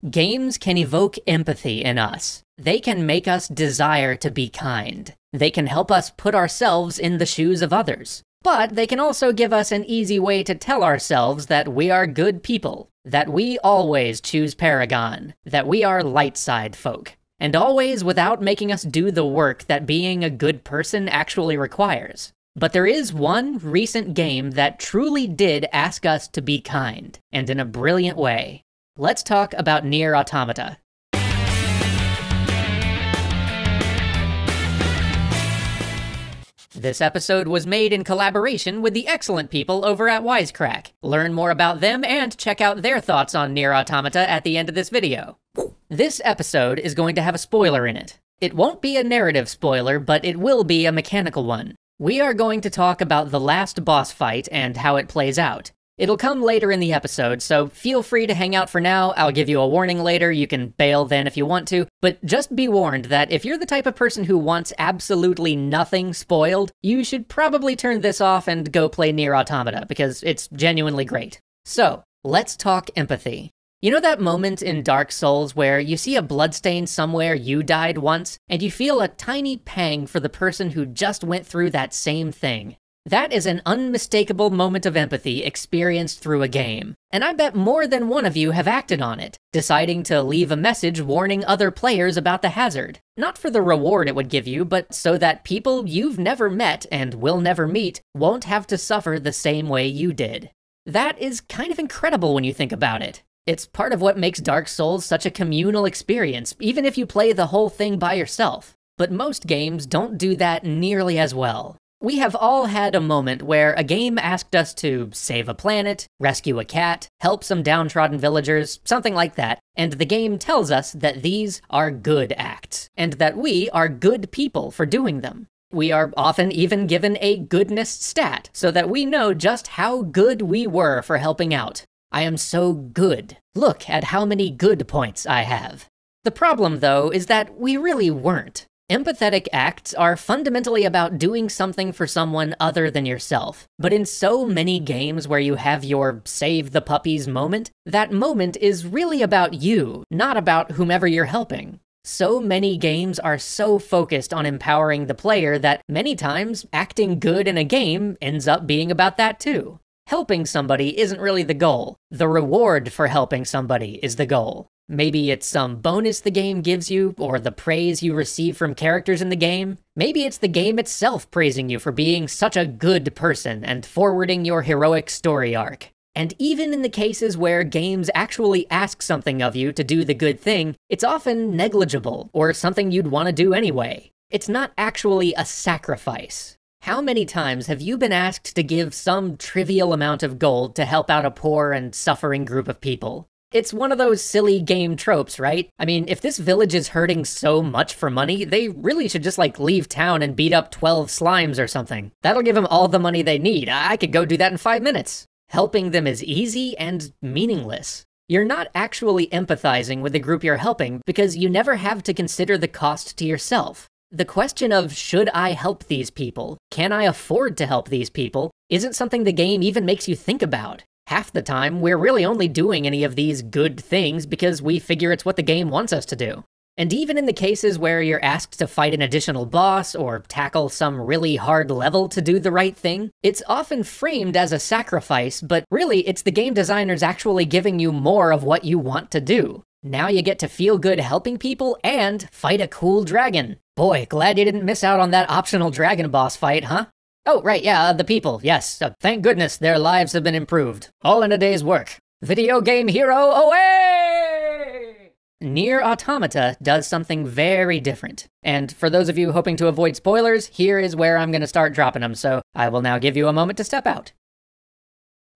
Games can evoke empathy in us. They can make us desire to be kind. They can help us put ourselves in the shoes of others. But they can also give us an easy way to tell ourselves that we are good people, that we always choose Paragon, that we are light side folk, and always without making us do the work that being a good person actually requires. But there is one recent game that truly did ask us to be kind, and in a brilliant way. Let's talk about NieR Automata. This episode was made in collaboration with the excellent people over at Wisecrack. Learn more about them and check out their thoughts on NieR Automata at the end of this video. This episode is going to have a spoiler in it. It won't be a narrative spoiler, but it will be a mechanical one. We are going to talk about the last boss fight and how it plays out. It'll come later in the episode, so feel free to hang out for now. I'll give you a warning later. You can bail then if you want to, but just be warned that if you're the type of person who wants absolutely nothing spoiled, you should probably turn this off and go play NieR Automata, because it's genuinely great. So, let's talk empathy. You know that moment in Dark Souls where you see a bloodstain somewhere you died once, and you feel a tiny pang for the person who just went through that same thing? That is an unmistakable moment of empathy experienced through a game, and I bet more than one of you have acted on it, deciding to leave a message warning other players about the hazard. Not for the reward it would give you, but so that people you've never met and will never meet won't have to suffer the same way you did. That is kind of incredible when you think about it. It's part of what makes Dark Souls such a communal experience, even if you play the whole thing by yourself. But most games don't do that nearly as well. We have all had a moment where a game asked us to save a planet, rescue a cat, help some downtrodden villagers, something like that, and the game tells us that these are good acts, and that we are good people for doing them. We are often even given a goodness stat, so that we know just how good we were for helping out. I am so good. Look at how many good points I have. The problem, though, is that we really weren't. Empathetic acts are fundamentally about doing something for someone other than yourself. But in so many games where you have your save the puppies moment, that moment is really about you, not about whomever you're helping. So many games are so focused on empowering the player that many times acting good in a game ends up being about that too. Helping somebody isn't really the goal. The reward for helping somebody is the goal. Maybe it's some bonus the game gives you, or the praise you receive from characters in the game. Maybe it's the game itself praising you for being such a good person and forwarding your heroic story arc. And even in the cases where games actually ask something of you to do the good thing, it's often negligible, or something you'd want to do anyway. It's not actually a sacrifice. How many times have you been asked to give some trivial amount of gold to help out a poor and suffering group of people? It's one of those silly game tropes, right? I mean, if this village is hurting so much for money, they really should just leave town and beat up 12 slimes or something. That'll give them all the money they need. I could go do that in 5 minutes. Helping them is easy and meaningless. You're not actually empathizing with the group you're helping because you never have to consider the cost to yourself. The question of, should I help these people? Can I afford to help these people? Isn't something the game even makes you think about. Half the time, we're really only doing any of these good things because we figure it's what the game wants us to do. And even in the cases where you're asked to fight an additional boss or tackle some really hard level to do the right thing, it's often framed as a sacrifice, but really it's the game designers actually giving you more of what you want to do. Now you get to feel good helping people and fight a cool dragon. Boy, glad you didn't miss out on that optional dragon boss fight, huh? Oh, right, yeah, the people, yes. Thank goodness their lives have been improved. All in a day's work. Video game hero away! NieR Automata does something very different. And for those of you hoping to avoid spoilers, here is where I'm going to start dropping them, so I will now give you a moment to step out.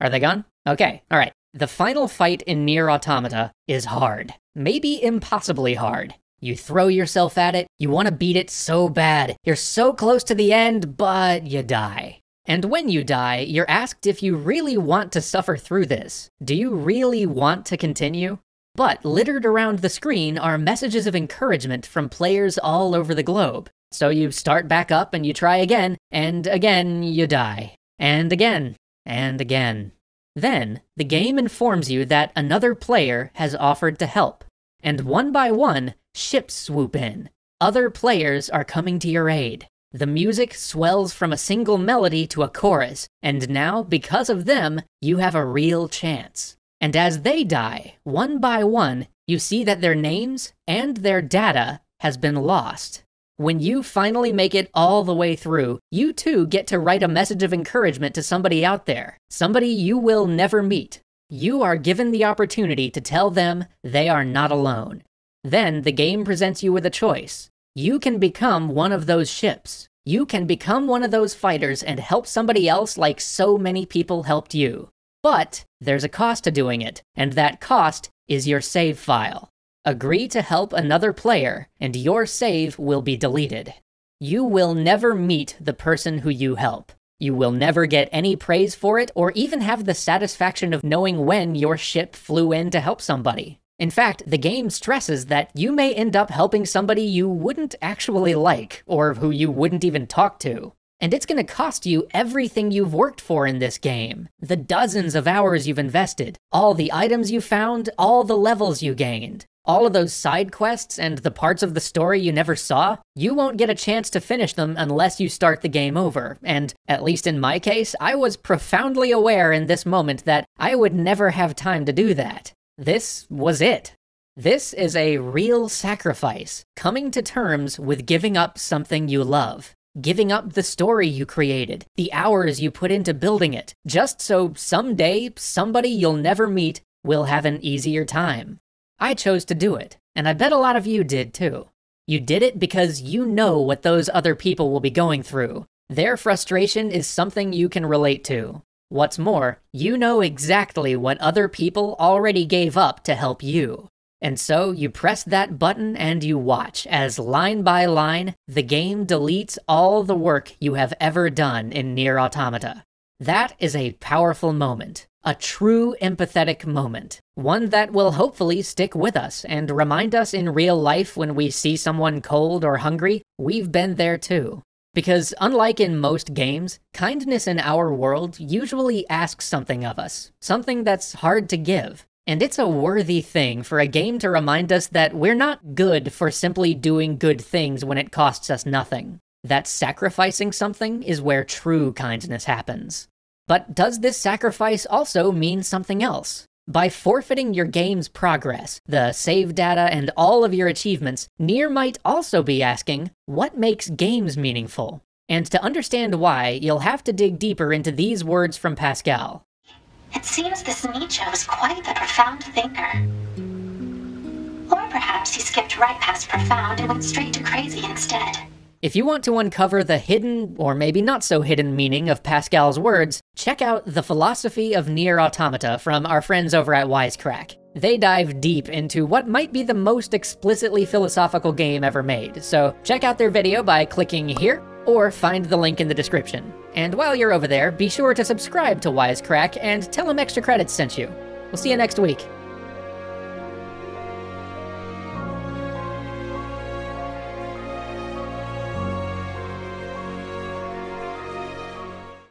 Are they gone? Okay, all right. The final fight in NieR Automata is hard. Maybe impossibly hard. You throw yourself at it, you want to beat it so bad. You're so close to the end, but you die. And when you die, you're asked if you really want to suffer through this. Do you really want to continue? But littered around the screen are messages of encouragement from players all over the globe. So you start back up and you try again, and again you die. And again, and again. Then, the game informs you that another player has offered to help. and one by one, ships swoop in. Other players are coming to your aid. The music swells from a single melody to a chorus, and now, because of them, you have a real chance. And as they die, one by one, you see that their names and their data has been lost. When you finally make it all the way through, you too get to write a message of encouragement to somebody out there, somebody you will never meet. You are given the opportunity to tell them they are not alone. Then the game presents you with a choice. You can become one of those ships. You can become one of those fighters and help somebody else like so many people helped you. But there's a cost to doing it, and that cost is your save file. Agree to help another player, and your save will be deleted. You will never meet the person who you help. You will never get any praise for it, or even have the satisfaction of knowing when your ship flew in to help somebody. In fact, the game stresses that you may end up helping somebody you wouldn't actually like, or who you wouldn't even talk to. And it's gonna cost you everything you've worked for in this game. The dozens of hours you've invested, all the items you found, all the levels you gained. All of those side quests and the parts of the story you never saw, you won't get a chance to finish them unless you start the game over. And, at least in my case, I was profoundly aware in this moment that I would never have time to do that. This was it. This is a real sacrifice, coming to terms with giving up something you love. Giving up the story you created, the hours you put into building it, just so someday somebody you'll never meet will have an easier time. I chose to do it, and I bet a lot of you did too. You did it because you know what those other people will be going through. Their frustration is something you can relate to. What's more, you know exactly what other people already gave up to help you. And so you press that button and you watch as line by line, the game deletes all the work you have ever done in NieR Automata. That is a powerful moment, a true empathetic moment, one that will hopefully stick with us and remind us in real life when we see someone cold or hungry, we've been there too. Because unlike in most games, kindness in our world usually asks something of us, something that's hard to give. And it's a worthy thing for a game to remind us that we're not good for simply doing good things when it costs us nothing. That sacrificing something is where true kindness happens. But does this sacrifice also mean something else? By forfeiting your game's progress, the save data, and all of your achievements, NieR might also be asking, what makes games meaningful? And to understand why, you'll have to dig deeper into these words from Pascal. It seems this Nietzsche was quite the profound thinker. Or perhaps he skipped right past profound and went straight to crazy instead. If you want to uncover the hidden, or maybe not so hidden meaning of Pascal's words, check out The Philosophy of NieR Automata from our friends over at Wisecrack. They dive deep into what might be the most explicitly philosophical game ever made, so check out their video by clicking here, or find the link in the description. And while you're over there, be sure to subscribe to Wisecrack and tell them Extra Credits sent you. We'll see you next week.